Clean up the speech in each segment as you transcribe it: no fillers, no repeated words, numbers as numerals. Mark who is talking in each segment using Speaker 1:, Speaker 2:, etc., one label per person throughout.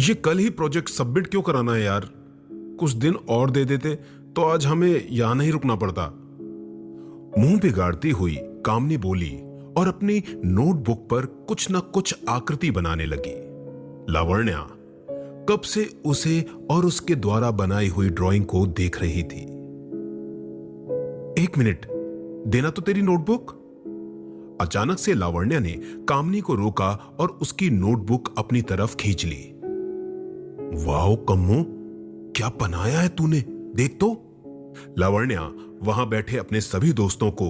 Speaker 1: ये कल ही project submit क्यों कराना है यार? कुछ दिन और दे देते तो आज हमें यहां नहीं रुकना पड़ता। मुंह बिगाड़ती हुई कामनी बोली और अपनी नोटबुक पर कुछ न कुछ आकृति बनाने लगी। लावण्या कब से उसे और उसके द्वारा बनाई हुई ड्राइंग को देख रही थी। एक मिनट, देना तो तेरी नोटबुक। अचानक से लावण्या ने कामनी को रोका और उसकी नोटबुक अपनी तरफ खींच ली। वाओ कम्मो, क्या बनाया है तूने, देख तो। लावण्या वहां बैठे अपने सभी दोस्तों को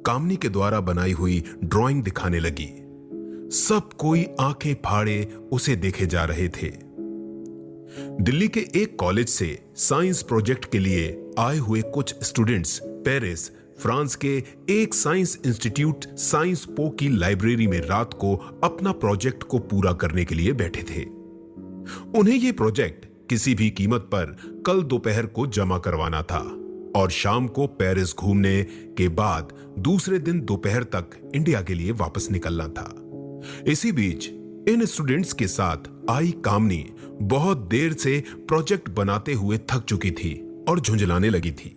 Speaker 1: कामनी के द्वारा बनाई हुई ड्राइंग दिखाने लगी। सब कोई आंखें फाड़े उसे देखे जा रहे थे। दिल्ली के एक कॉलेज से साइंस प्रोजेक्ट के लिए आए हुए कुछ स्टूडेंट्स पेरिस, फ्रांस के एक साइंस इंस्टीट्यूट साइंस पो की लाइब्रेरी में रात को अपना प्रोजेक्ट को पूरा करने के लिए बैठे थे। उन्हें यह प्रोजेक्ट किसी भी कीमत पर कल दोपहर को जमा करवाना था और शाम को पेरिस घूमने के बाद दूसरे दिन दोपहर तक इंडिया के लिए वापस निकलना था। इसी बीच इन स्टूडेंट्स के साथ आई कामनी बहुत देर से प्रोजेक्ट बनाते हुए थक चुकी थी और झुंझलाने लगी थी।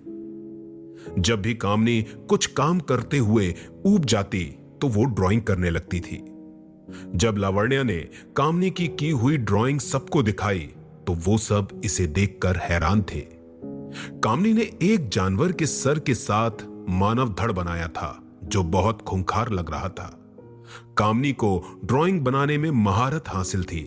Speaker 1: जब भी कामनी कुछ काम करते हुए ऊब जाती तो वो ड्राइंग करने लगती थी। जब लावण्या ने कामनी की हुई ड्राइंग सबको दिखाई तो वो सब इसे देखकर हैरान थे। कामनी ने एक जानवर के सर के साथ मानव धड़ बनाया था जो बहुत खूंखार लग रहा था। कामनी को ड्राइंग बनाने में महारत हासिल थी।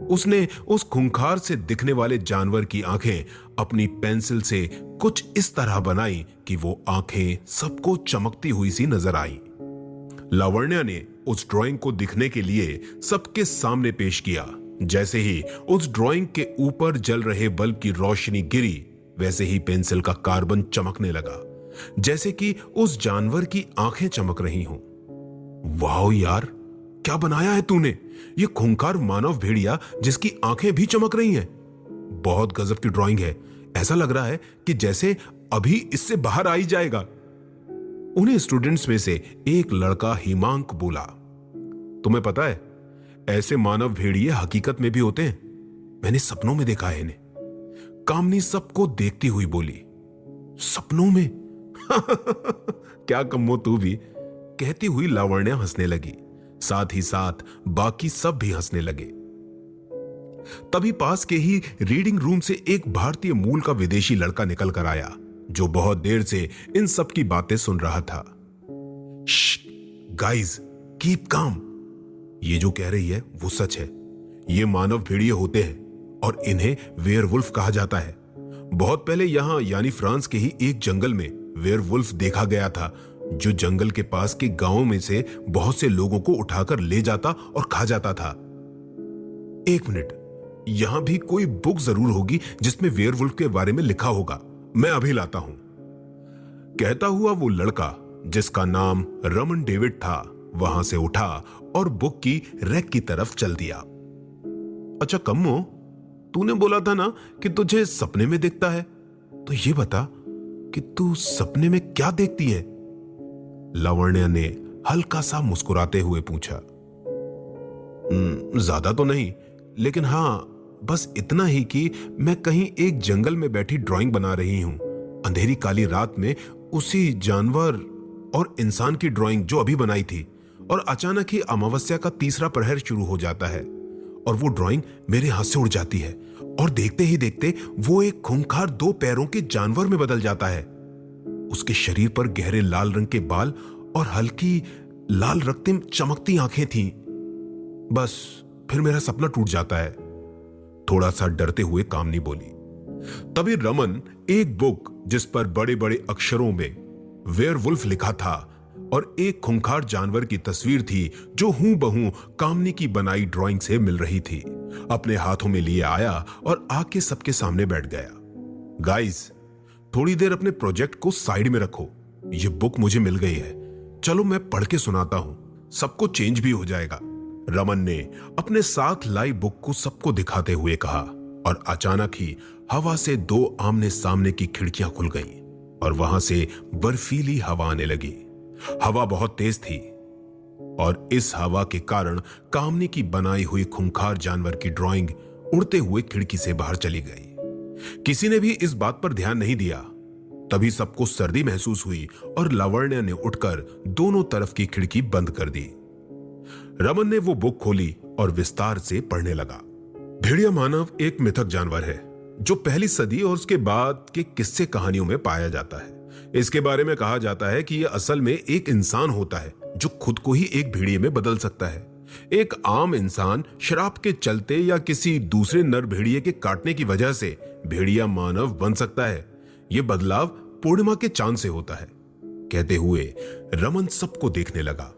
Speaker 1: उसने उस खूंखार से दिखने वाले जानवर की आंखें अपनी पेंसिल से कुछ इस तरह बनाई कि वो आंखें सबको चमकती हुई सी नजर आई। लावण्या ने उस ड्राइंग को दिखने के लिए सबके सामने पेश किया। जैसे ही उस ड्राइंग के ऊपर जल रहे बल्ब की रोशनी गिरी, वैसे ही पेंसिल का कार्बन चमकने लगा, जैसे कि उस जानवर की आंखें चमक रही हों। वाह यार, क्या बनाया है तूने? ये खूंखार मानव भेड़िया जिसकी आंखें भी चमक रही हैं। बहुत गजब की ड्राइंग है। ऐसा लग रहा है कि जैसे अभी इससे बाहर आ ही जाएगा। उन्हें स्टूडेंट्स में से एक लड़का हिमांक बोला, तुम्हें पता है ऐसे मानव भेड़िए हकीकत में भी होते हैं। मैंने सपनों में देखा है इन्हें। कामनी सबको देखती हुई बोली, सपनों में? क्या कम्मो तू भी, कहती हुई लावण्या हंसने लगी। साथ ही साथ बाकी सब भी हंसने लगे। तभी पास के ही रीडिंग रूम से एक भारतीय मूल का विदेशी लड़का निकल कर आया जो बहुत देर से इन सब की बातें सुन रहा था। Guys, keep calm. ये जो कह रही है वो सच है। ये मानव भेड़िए होते हैं और इन्हें वेयरवुल्फ कहा जाता है। बहुत पहले यहां यानी फ्रांस के ही एक जंगल में वेयरवुल्फ देखा गया था जो जंगल के पास के गांवों में से बहुत से लोगों को उठाकर ले जाता और खा जाता था। एक मिनट, यहां भी कोई बुक जरूर होगी जिसमें वेयरवुल्फ के बारे में लिखा होगा। मैं अभी लाता हूं। कहता हुआ वो लड़का जिसका नाम रमन डेविड था वहां से उठा और बुक की रैक की तरफ चल दिया। अच्छा कम्मो, तूने बोला था ना कि तुझे सपने में दिखता है, तो ये बता कि तू सपने में क्या देखती है? लावण्या ने हल्का सा मुस्कुराते हुए पूछा। ज्यादा तो नहीं, लेकिन हां, बस इतना ही कि मैं कहीं एक जंगल में बैठी ड्राइंग बना रही हूं। अंधेरी काली रात में उसी जानवर और इंसान की ड्राइंग जो अभी बनाई थी, और अचानक ही अमावस्या का तीसरा प्रहर शुरू हो जाता है और वो ड्राइंग मेरे हाथ से उड़ जाती है और देखते ही देखते वो एक खूंखार 2 पैरों के जानवर में बदल जाता है। उसके शरीर पर गहरे लाल रंग के बाल और हल्की लाल रक्तिम चमकती आंखें थीं। बस फिर मेरा सपना टूट जाता है, थोड़ा सा डरते हुए कामनी बोली। तभी रमन एक बुक जिस पर बड़े बड़े अक्षरों में वेयरवुल्फ लिखा था और एक खूंखार जानवर की तस्वीर थी जो हूबहू कामनी की बनाई ड्राइंग से मिल रही थी, अपने हाथों में लिए आया और आके सबके सामने बैठ गया। गाइस, थोड़ी देर अपने प्रोजेक्ट को साइड में रखो। ये बुक मुझे मिल गई है, चलो मैं पढ़ के सुनाता हूं, सबको चेंज भी हो जाएगा। रमन ने अपने साथ लाई बुक को सबको दिखाते हुए कहा और अचानक ही हवा से 2 आमने सामने की खिड़कियां खुल गईं और वहां से बर्फीली हवा आने लगी। हवा बहुत तेज थी और इस हवा के कारण कामनी की बनाई हुई खूंखार जानवर की ड्राइंग उड़ते हुए खिड़की से बाहर चली गई। किसी ने भी इस बात पर ध्यान नहीं दिया। तभी सबको सर्दी महसूस हुई और लावण्या ने उठकर दोनों तरफ की खिड़की बंद कर दी। रमन ने वो बुक खोली और विस्तार से पढ़ने लगा। भेड़िया मानव एक मिथक जानवर है जो पहली सदी और उसके बाद के किस्से कहानियों में पाया जाता है। इसके बारे में कहा जाता है कि यह असल में एक इंसान होता है जो खुद को ही एक भेड़िए में बदल सकता है। एक आम इंसान श्राप के चलते या किसी दूसरे नर भेड़िए के काटने की वजह से भेड़िया मानव बन सकता है। यह बदलाव पूर्णिमा के चांद से होता है। कहते हुए रमन सबको देखने लगा।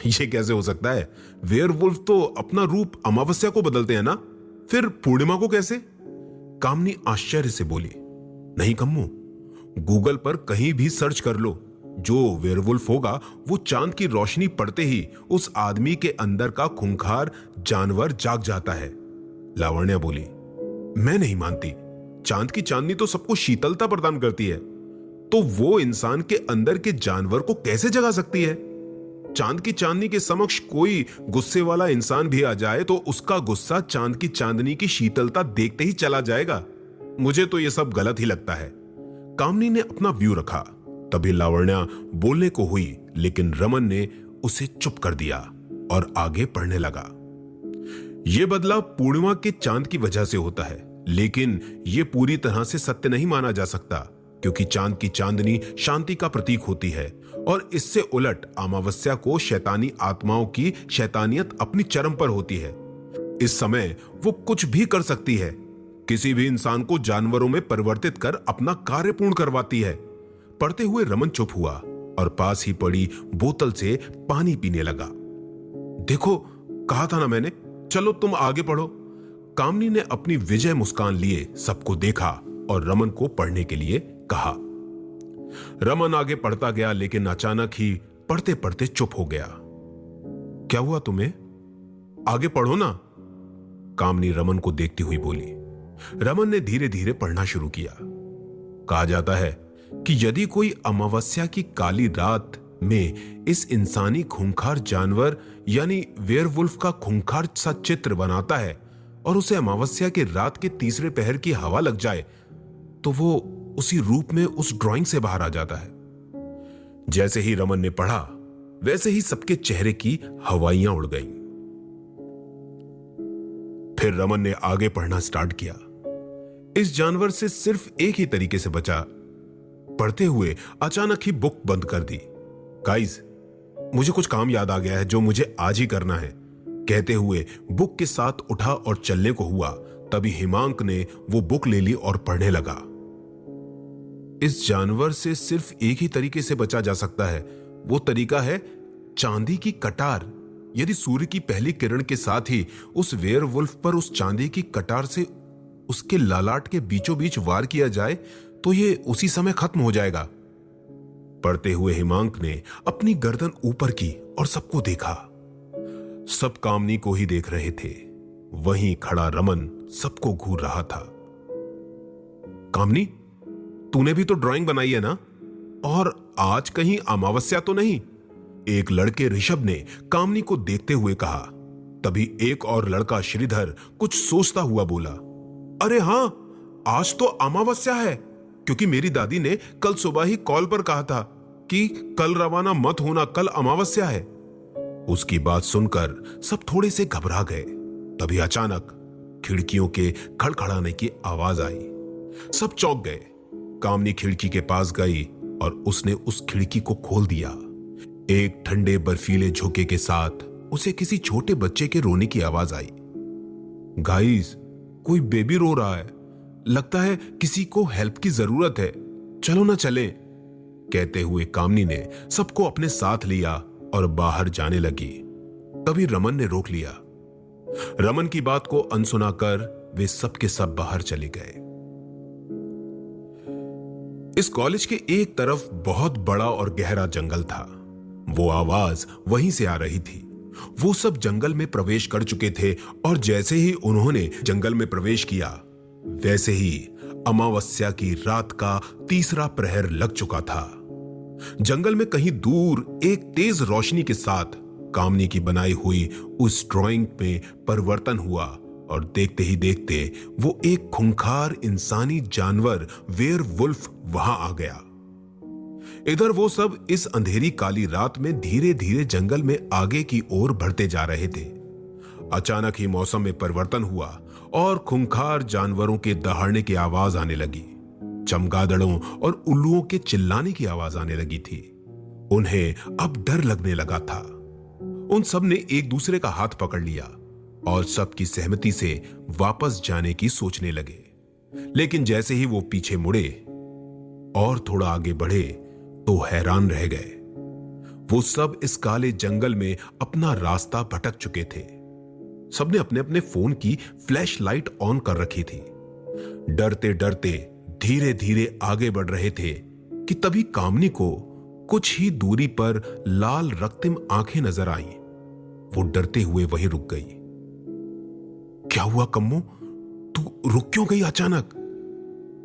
Speaker 1: ये कैसे हो सकता है? वेयरवुल्फ तो अपना रूप अमावस्या को बदलते हैं ना, फिर पूर्णिमा को कैसे? कामनी आश्चर्य से बोली। नहीं कम्मू, गूगल पर कहीं भी सर्च कर लो। जो वेयरवुल्फ होगा वो चांद की रोशनी पड़ते ही उस आदमी के अंदर का खूंखार जानवर जाग जाता है। लावण्या बोली। मैं नहीं मानती। चांद की चांदनी तो सबको शीतलता प्रदान करती है, तो वो इंसान के अंदर के जानवर को कैसे जगा सकती है? चांद की चांदनी के समक्ष कोई गुस्से वाला इंसान भी आ जाए तो उसका गुस्सा चांद की चांदनी की शीतलता देखते ही चला जाएगा। मुझे तो यह सब गलत ही लगता है। कामनी ने अपना व्यू रखा। तभी लावण्या बोलने को हुई, लेकिन रमन ने उसे चुप कर दिया और आगे पढ़ने लगा। यह बदलाव पूर्णिमा के चांद की वजह से होता है, लेकिन यह पूरी तरह से सत्य नहीं माना जा सकता, क्योंकि चांद की चांदनी शांति का प्रतीक होती है और इससे उलट अमावस्या को शैतानी आत्माओं की शैतानियत अपनी चरम पर होती है। इस समय वो कुछ भी कर सकती है, किसी भी इंसान को जानवरों में परिवर्तित कर अपना कार्य पूर्ण करवाती है। पढ़ते हुए रमन चुप हुआ और पास ही पड़ी बोतल से पानी पीने लगा। देखो, कहा था ना मैंने, चलो तुम आगे पढ़ो। कामनी ने अपनी विजय मुस्कान लिए सबको देखा और रमन को पढ़ने के लिए कहा। रमन आगे पढ़ता गया, लेकिन अचानक ही पढ़ते पढ़ते चुप हो गया। क्या हुआ तुम्हें? आगे पढ़ो ना, कामनी रमन को देखती हुई बोली। रमन ने धीरे धीरे पढ़ना शुरू किया। कहा जाता है कि यदि कोई अमावस्या की काली रात में इस इंसानी खूंखार जानवर यानी वेयरवुल्फ का खूंखार सा चित्र बनाता है और उसे अमावस्या के रात के तीसरे पहर की हवा लग जाए तो वो उसी रूप में उस ड्राइंग से बाहर आ जाता है। जैसे ही रमन ने पढ़ा वैसे ही सबके चेहरे की हवाइयां उड़ गईं। फिर रमन ने आगे पढ़ना स्टार्ट किया। इस जानवर से सिर्फ एक ही तरीके से बचा। पढ़ते हुए अचानक ही बुक बंद कर दी। गाइस, मुझे कुछ काम याद आ गया है जो मुझे आज ही करना है। कहते हुए बुक के साथ उठा और चलने को हुआ। तभी हिमांक ने वो बुक ले ली और पढ़ने लगा। इस जानवर से सिर्फ एक ही तरीके से बचा जा सकता है। वो तरीका है चांदी की कटार। यदि सूर्य की पहली किरण के साथ ही उस वेयरवुल्फ पर उस चांदी की कटार से उसके ललाट के बीचों बीच वार किया जाए तो ये उसी समय खत्म हो जाएगा। पढ़ते हुए हिमांक ने अपनी गर्दन ऊपर की और सबको देखा। सब कामनी को ही देख रहे थे। वहीं खड़ा रमन सबको घूर रहा था। कामनी, तूने भी तो ड्राइंग बनाई है ना? और आज कहीं अमावस्या तो नहीं? एक लड़के ऋषभ ने कामनी को देखते हुए कहा। तभी एक और लड़का श्रीधर कुछ सोचता हुआ बोला, अरे हां, आज तो अमावस्या है, क्योंकि मेरी दादी ने कल सुबह ही कॉल पर कहा था कि कल रवाना मत होना, कल अमावस्या है। उसकी बात सुनकर सब थोड़े से घबरा गए। तभी अचानक खिड़कियों के खड़खड़ाने की आवाज आई। सब चौंक गए। कामनी खिड़की के पास गई और उसने उस खिड़की को खोल दिया। एक ठंडे बर्फीले झोंके के साथ उसे किसी छोटे बच्चे के रोने की आवाज आई। गाइस, कोई बेबी रो रहा है। लगता है किसी को हेल्प की जरूरत है। चलो ना चलें। कहते हुए कामनी ने सबको अपने साथ लिया और बाहर जाने लगी। तभी रमन ने रोक लिया। रमन की बात को अनसुना कर वे सब के सब बाहर चले गए। इस कॉलेज के एक तरफ बहुत बड़ा और गहरा जंगल था। वो आवाज वहीं से आ रही थी। वो सब जंगल में प्रवेश कर चुके थे और जैसे ही उन्होंने जंगल में प्रवेश किया वैसे ही अमावस्या की रात का तीसरा प्रहर लग चुका था। जंगल में कहीं दूर एक तेज रोशनी के साथ कामनी की बनाई हुई उस ड्राइंग में परिवर्तन हुआ और देखते ही देखते वो एक खूंखार इंसानी जानवर वेयरवुल्फ वहां आ गया। इधर वो सब इस अंधेरी काली रात में धीरे धीरे जंगल में आगे की ओर बढ़ते जा रहे थे। अचानक ही मौसम में परिवर्तन हुआ और खूंखार जानवरों के दहाड़ने की आवाज आने लगी। चमगादड़ों और उल्लुओं के चिल्लाने की आवाज आने लगी थी। उन्हें अब डर लगने लगा था। उन सब ने एक दूसरे का हाथ पकड़ लिया और सबकी सहमति से वापस जाने की सोचने लगे। लेकिन जैसे ही वो पीछे मुड़े और थोड़ा आगे बढ़े तो हैरान रह गए। वो सब इस काले जंगल में अपना रास्ता भटक चुके थे। सबने अपने अपने फोन की फ्लैश लाइट ऑन कर रखी थी। डरते डरते धीरे धीरे आगे बढ़ रहे थे कि तभी कामनी को कुछ ही दूरी पर लाल रक्तिम आंखें नजर आईं। वो डरते हुए वहीं रुक गई। क्या हुआ कम्मो, तू रुक क्यों गई अचानक?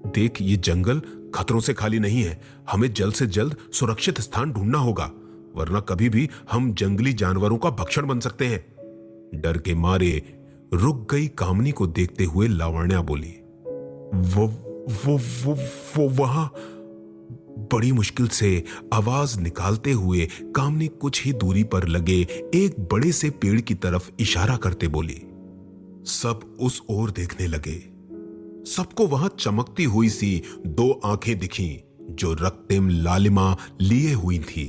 Speaker 1: देख, ये जंगल खतरों से खाली नहीं है। हमें जल्द से जल्द सुरक्षित स्थान ढूंढना होगा, वरना कभी भी हम जंगली जानवरों का भक्षण बन सकते हैं। डर के मारे रुक गई कामनी को देखते हुए लावण्या बोली। वो वहां, बड़ी मुश्किल से आवाज निकालते हुए कामनी कुछ ही दूरी पर लगे एक बड़े से पेड़ की तरफ इशारा करते बोली। सब उस ओर देखने लगे। सबको वहां चमकती हुई सी दो आंखें दिखीं जो रक्तिम लालिमा लिए हुई थी।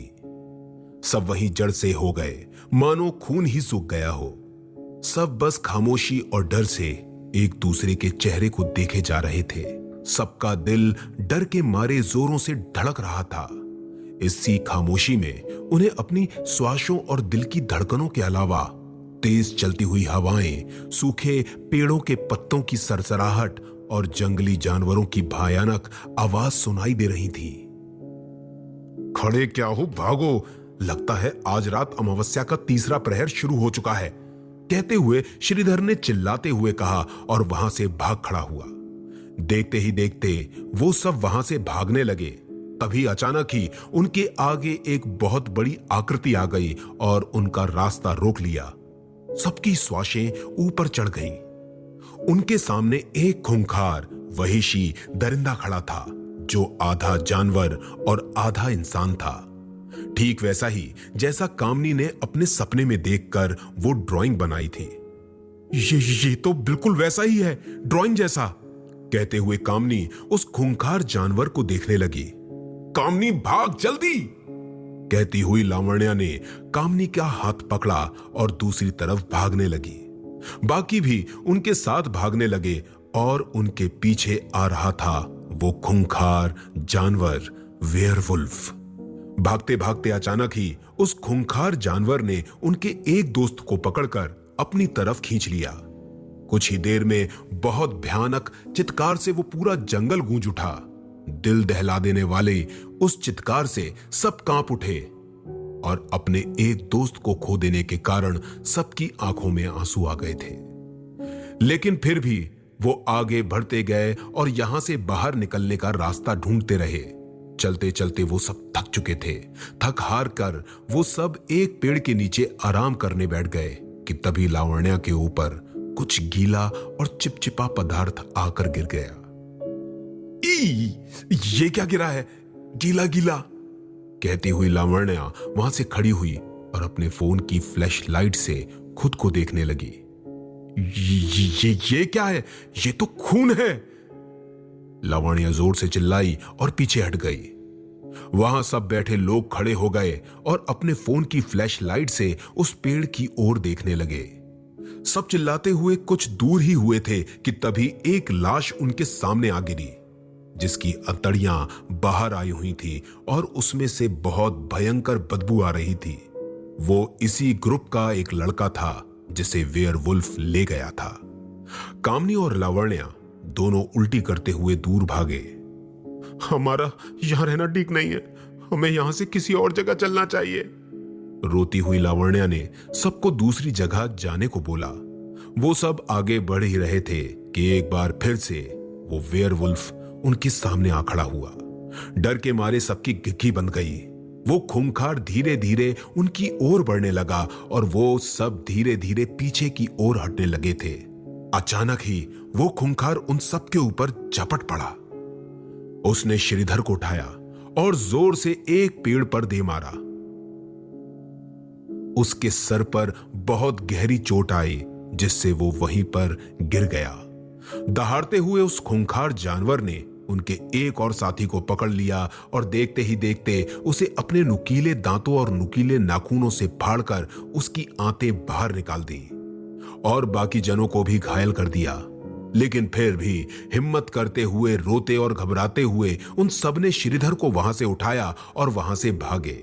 Speaker 1: सब वहीं जड़ से हो गए, मानो खून ही सूख गया हो। सब बस खामोशी और डर से एक दूसरे के चेहरे को देखे जा रहे थे। सबका दिल डर के मारे जोरों से धड़क रहा था। इसी खामोशी में उन्हें अपनी श्वासों और दिल की धड़कनों के अलावा तेज चलती हुई हवाएं, सूखे पेड़ों के पत्तों की सरसराहट और जंगली जानवरों की भयानक आवाज सुनाई दे रही थी। खड़े क्या हो, भागो, लगता है आज रात अमावस्या का तीसरा प्रहर शुरू हो चुका है, कहते हुए श्रीधर ने चिल्लाते हुए कहा और वहां से भाग खड़ा हुआ। देखते ही देखते वो सब वहां से भागने लगे। तभी अचानक ही उनके आगे एक बहुत बड़ी आकृति आ गई और उनका रास्ता रोक लिया। सबकी श्वासें ऊपर चढ़ गईं। उनके सामने एक खूंखार वहिशी दरिंदा खड़ा था जो आधा जानवर और आधा इंसान था। ठीक वैसा ही जैसा कामनी ने अपने सपने में देखकर वो ड्राइंग बनाई थी। ये तो बिल्कुल वैसा ही है, ड्राइंग जैसा, कहते हुए कामनी उस खूंखार जानवर को देखने लगी। कामनी भाग जल्दी, कहती हुई लावण्या ने कामनी का हाथ पकड़ा और दूसरी तरफ भागने लगी। बाकी भी उनके साथ भागने लगे और उनके पीछे आ रहा था वो खूंखार जानवर वेयरवुल्फ। भागते भागते अचानक ही उस खूंखार जानवर ने उनके एक दोस्त को पकड़कर अपनी तरफ खींच लिया। कुछ ही देर में बहुत भयानक चित्कार से वो पूरा जंगल गूंज उठा। दिल दहला देने वाले उस चित्कार से सब कांप उठे और अपने एक दोस्त को खो देने के कारण सबकी आंखों में आंसू आ गए थे। लेकिन फिर भी वो आगे बढ़ते गए और यहां से बाहर निकलने का रास्ता ढूंढते रहे। चलते चलते वो सब थक चुके थे। थक हार कर वो सब एक पेड़ के नीचे आराम करने बैठ गए कि तभी लावण्या के ऊपर कुछ गीला और चिपचिपा पदार्थ आकर गिर गया। ये क्या गिरा है, गीला गीला, कहती हुई लावण्या वहां से खड़ी हुई और अपने फोन की फ्लैश लाइट से खुद को देखने लगी। ये क्या है, ये तो खून है, लावण्या जोर से चिल्लाई और पीछे हट गई। वहां सब बैठे लोग खड़े हो गए और अपने फोन की फ्लैश लाइट से उस पेड़ की ओर देखने लगे। सब चिल्लाते हुए कुछ दूर ही हुए थे कि तभी एक लाश उनके सामने आ गिरी, जिसकी अंतड़ियां बाहर आई हुई थी और उसमें से बहुत भयंकर बदबू आ रही थी। वो इसी ग्रुप का एक लड़का था जिसे वेयरवुल्फ ले गया था। कामनी और लावण्या दोनों उल्टी करते हुए दूर भागे। हमारा यहां रहना ठीक नहीं है, हमें यहां से किसी और जगह चलना चाहिए, रोती हुई लावण्या ने सबको दूसरी जगह जाने को बोला। वो सब आगे बढ़ ही रहे थे कि एक बार फिर से वो वेयरवुल्फ उनके सामने आ खड़ा हुआ। डर के मारे सबकी गिग्गी बंद गई। वो खूंखार धीरे धीरे उनकी ओर बढ़ने लगा और वो सब धीरे धीरे पीछे की ओर हटने लगे थे। अचानक ही वो खूंखार उन सब के ऊपर झपट पड़ा। उसने श्रीधर को उठाया और जोर से एक पेड़ पर दे मारा। उसके सर पर बहुत गहरी चोट आई, जिससे वो वहीं पर गिर गया। दहाड़ते हुए उस खूंखार जानवर ने उनके एक और साथी को पकड़ लिया और देखते ही देखते उसे अपने नुकीले दांतों और नुकीले नाखूनों से फाड़कर उसकी आंतें बाहर निकाल दी और बाकी जनों को भी घायल कर दिया। लेकिन फिर भी हिम्मत करते हुए, रोते और घबराते हुए उन सब ने श्रीधर को वहां से उठाया और वहां से भागे।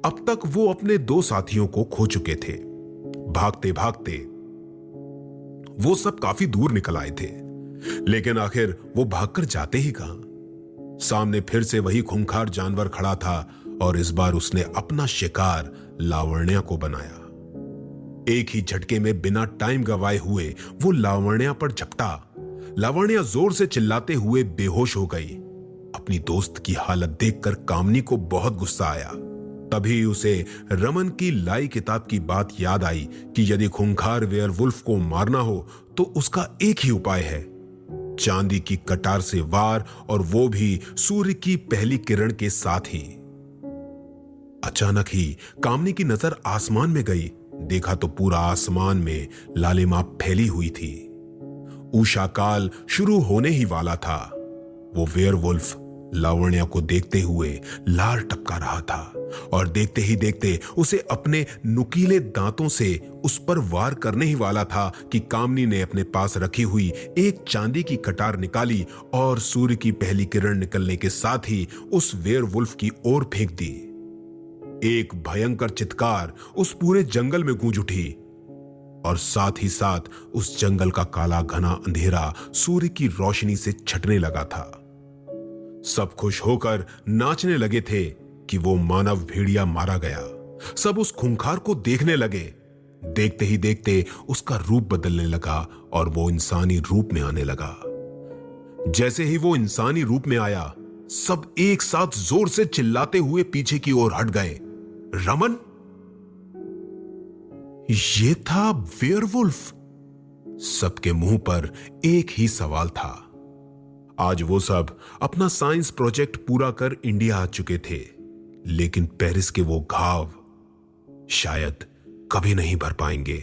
Speaker 1: अब तक वो अपने 2 साथियों को खो चुके थे। भागते भागते वो सब काफी दूर निकल आए थे, लेकिन आखिर वो भागकर जाते ही कहां। सामने फिर से वही खूंखार जानवर खड़ा था और इस बार उसने अपना शिकार लावण्या को बनाया। एक ही झटके में बिना टाइम गवाए हुए वो लावण्या पर झपटा। लावण्या जोर से चिल्लाते हुए बेहोश हो गई। अपनी दोस्त की हालत देखकर कामनी को बहुत गुस्सा आया। तभी उसे रमन की लाई किताब की बात याद आई कि यदि खूंखार वेयरवुल्फ को मारना हो तो उसका एक ही उपाय है, चांदी की कटार से वार, और वो भी सूर्य की पहली किरण के साथ ही। अचानक ही कामनी की नजर आसमान में गई। देखा तो पूरा आसमान में लालिमा फैली हुई थी। उषा काल शुरू होने ही वाला था। वो वेयरवुल्फ लावण्या को देखते हुए लार टपका रहा था और देखते ही देखते उसे अपने नुकीले दांतों से उस पर वार करने ही वाला था कि कामनी ने अपने पास रखी हुई एक चांदी की कटार निकाली और सूर्य की पहली किरण निकलने के साथ ही उस वेयरवुल्फ की ओर फेंक दी। एक भयंकर चित्कार उस पूरे जंगल में गूंज उठी और साथ ही साथ उस जंगल का काला घना अंधेरा सूर्य की रोशनी से छटने लगा था। सब खुश होकर नाचने लगे थे कि वो मानव भेड़िया मारा गया। सब उस खूंखार को देखने लगे। देखते ही देखते उसका रूप बदलने लगा और वो इंसानी रूप में आने लगा। जैसे ही वो इंसानी रूप में आया, सब एक साथ जोर से चिल्लाते हुए पीछे की ओर हट गए। रमन, ये था वेयरवुल्फ। सबके मुंह पर एक ही सवाल था। आज वो सब अपना साइंस प्रोजेक्ट पूरा कर इंडिया आ चुके थे, लेकिन पेरिस के वो घाव शायद कभी नहीं भर पाएंगे।